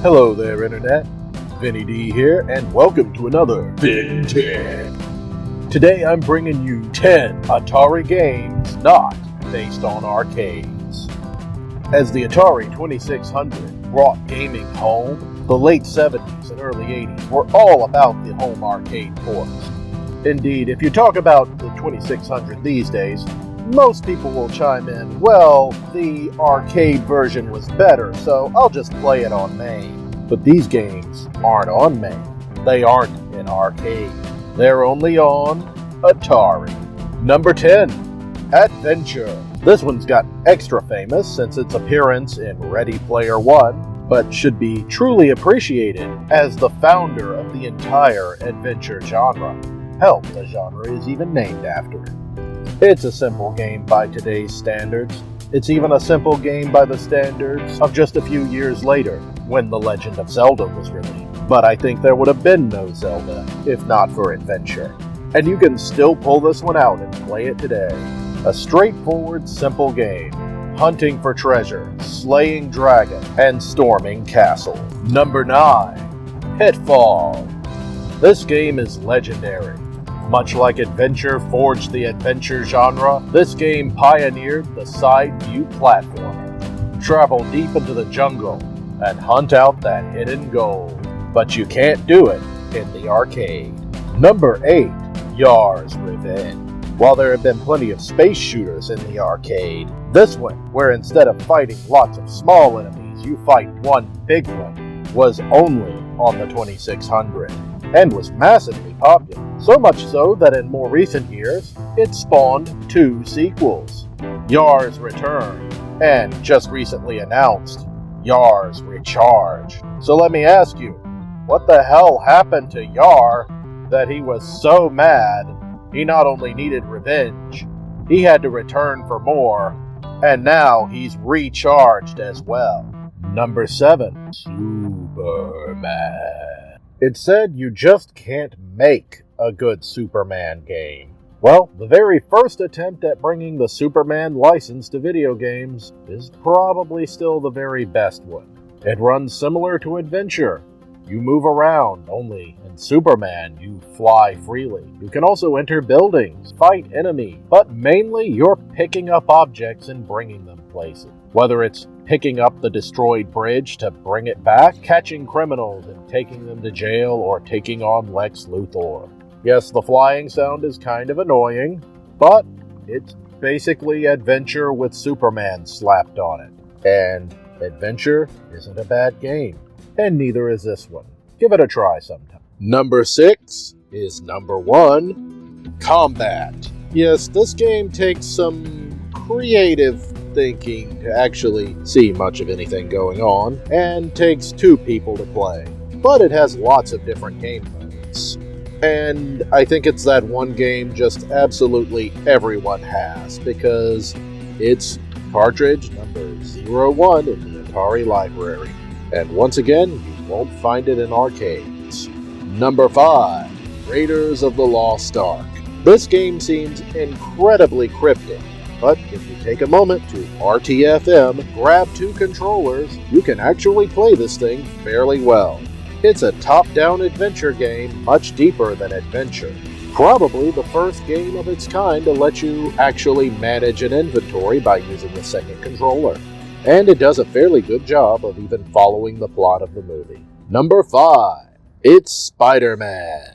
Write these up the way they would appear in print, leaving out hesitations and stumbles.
Hello there, Internet. Vinny D here, and welcome to another Vin 10. Today I'm bringing you 10 Atari games not based on arcades. As the Atari 2600 brought gaming home, the late 70s and early 80s were all about the home arcade ports. Indeed, if you talk about the 2600 these days, most people will chime in, well, the arcade version was better, so I'll just play it on main. But these games aren't on main. They aren't in arcade. They're only on Atari. Number 10, Adventure. This one's got extra famous since its appearance in Ready Player One, but should be truly appreciated as the founder of the entire adventure genre. Hell, the genre is even named after it. It's a simple game by today's standards. It's even a simple game by the standards of just a few years later, when The Legend of Zelda was released. But I think there would have been no Zelda if not for Adventure. And you can still pull this one out and play it today. A straightforward, simple game. Hunting for treasure, slaying dragons, and storming castles. Number 9, Pitfall. This game is legendary. Much like Adventure forged the adventure genre, this game pioneered the side-view platformer. Travel deep into the jungle and hunt out that hidden gold. But you can't do it in the arcade. Number 8, Yar's Revenge. While there have been plenty of space shooters in the arcade, this one, where instead of fighting lots of small enemies, you fight one big one, was only on the 2600. And was massively popular, so much so that in more recent years, it spawned 2 sequels, Yar's Return, and just recently announced, Yar's Recharge. So let me ask you, what the hell happened to Yar that he was so mad he not only needed revenge, he had to return for more, and now he's recharged as well. Number 7, Superman. It's said you just can't make a good Superman game. Well, the very first attempt at bringing the Superman license to video games is probably still the very best one. It runs similar to Adventure. You move around, only in Superman you fly freely. You can also enter buildings, fight enemies, but mainly you're picking up objects and bringing them places. Whether it's picking up the destroyed bridge to bring it back, catching criminals and taking them to jail, or taking on Lex Luthor. Yes, the flying sound is kind of annoying, but it's basically Adventure with Superman slapped on it. And Adventure isn't a bad game, and neither is this one. Give it a try sometime. Number 6 is number 1, Combat. Yes, this game takes some creative thinking to actually see much of anything going on, and takes 2 people to play. But it has lots of different game modes. And I think it's that one game just absolutely everyone has, because it's cartridge number 01 in the Atari library. And once again, you won't find it in arcades. Number 5, Raiders of the Lost Ark. This game seems incredibly cryptic, but if you take a moment to RTFM, grab 2 controllers, you can actually play this thing fairly well. It's a top-down adventure game, much deeper than Adventure. Probably the first game of its kind to let you actually manage an inventory by using the second controller. And it does a fairly good job of even following the plot of the movie. Number 5, it's Spider-Man.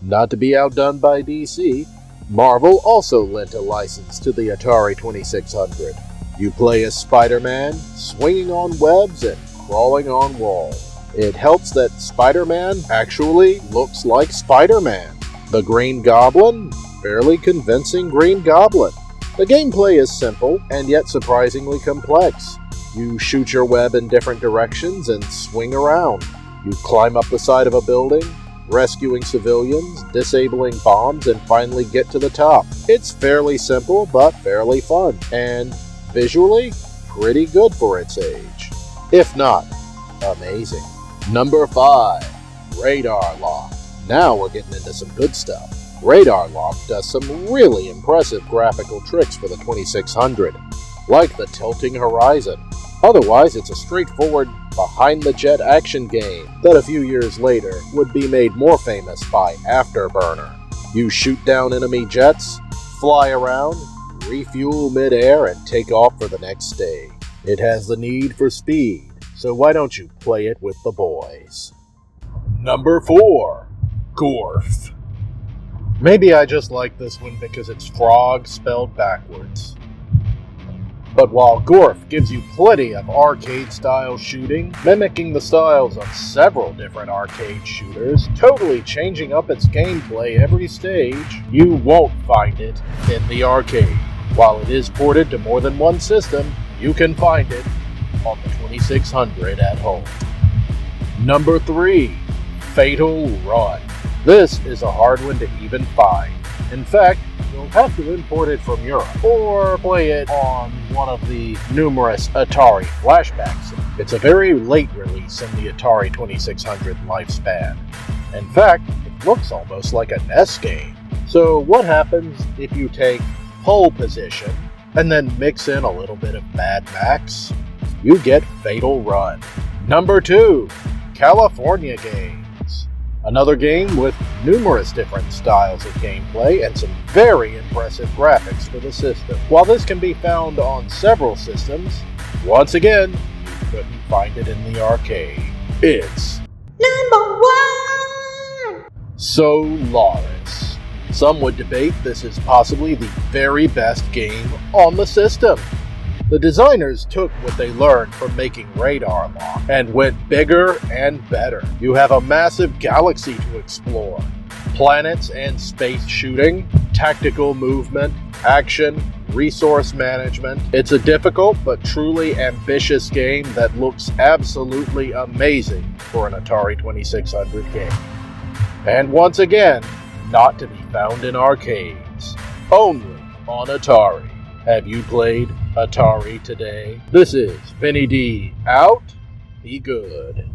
Not to be outdone by DC, Marvel also lent a license to the Atari 2600. You play as Spider-Man, swinging on webs and crawling on walls. It helps that Spider-Man actually looks like Spider-Man. The Green Goblin, fairly convincing Green Goblin. The gameplay is simple and yet surprisingly complex. You shoot your web in different directions and swing around. You climb up the side of a building, rescuing civilians, disabling bombs, and finally get to the top. It's fairly simple, but fairly fun, and visually, pretty good for its age. If not, amazing. Number 5, Radar Lock. Now we're getting into some good stuff. Radar Lock does some really impressive graphical tricks for the 2600, like the tilting horizon. Otherwise, it's a straightforward behind-the-jet action game that a few years later would be made more famous by Afterburner. You shoot down enemy jets, fly around, refuel mid-air, and take off for the next stage. It has the need for speed, so why don't you play it with the boys? Number 4. Gorf. Maybe I just like this one because it's frog spelled backwards. But while Gorf gives you plenty of arcade-style shooting, mimicking the styles of several different arcade shooters, totally changing up its gameplay every stage, you won't find it in the arcade. While it is ported to more than one system, you can find it on the 2600 at home. Number 3. Fatal Run. This is a hard one to even find. In fact, you'll have to import it from Europe, or play it on one of the numerous Atari flashbacks. It's a very late release in the Atari 2600 lifespan. In fact, it looks almost like a NES game. So what happens if you take Pole Position and then mix in a little bit of Mad Max? You get Fatal Run. Number 2. California Games. Another game with numerous different styles of gameplay and some very impressive graphics for the system. While this can be found on several systems, once again, you couldn't find it in the arcade. It's Number 1! Solaris. Some would debate this is possibly the very best game on the system. The designers took what they learned from making Radar Lock and went bigger and better. You have a massive galaxy to explore, planets and space shooting, tactical movement, action, resource management. It's a difficult but truly ambitious game that looks absolutely amazing for an Atari 2600 game. And once again, not to be found in arcades, only on Atari. Have you played Atari today? This is Vinny D out. Be good.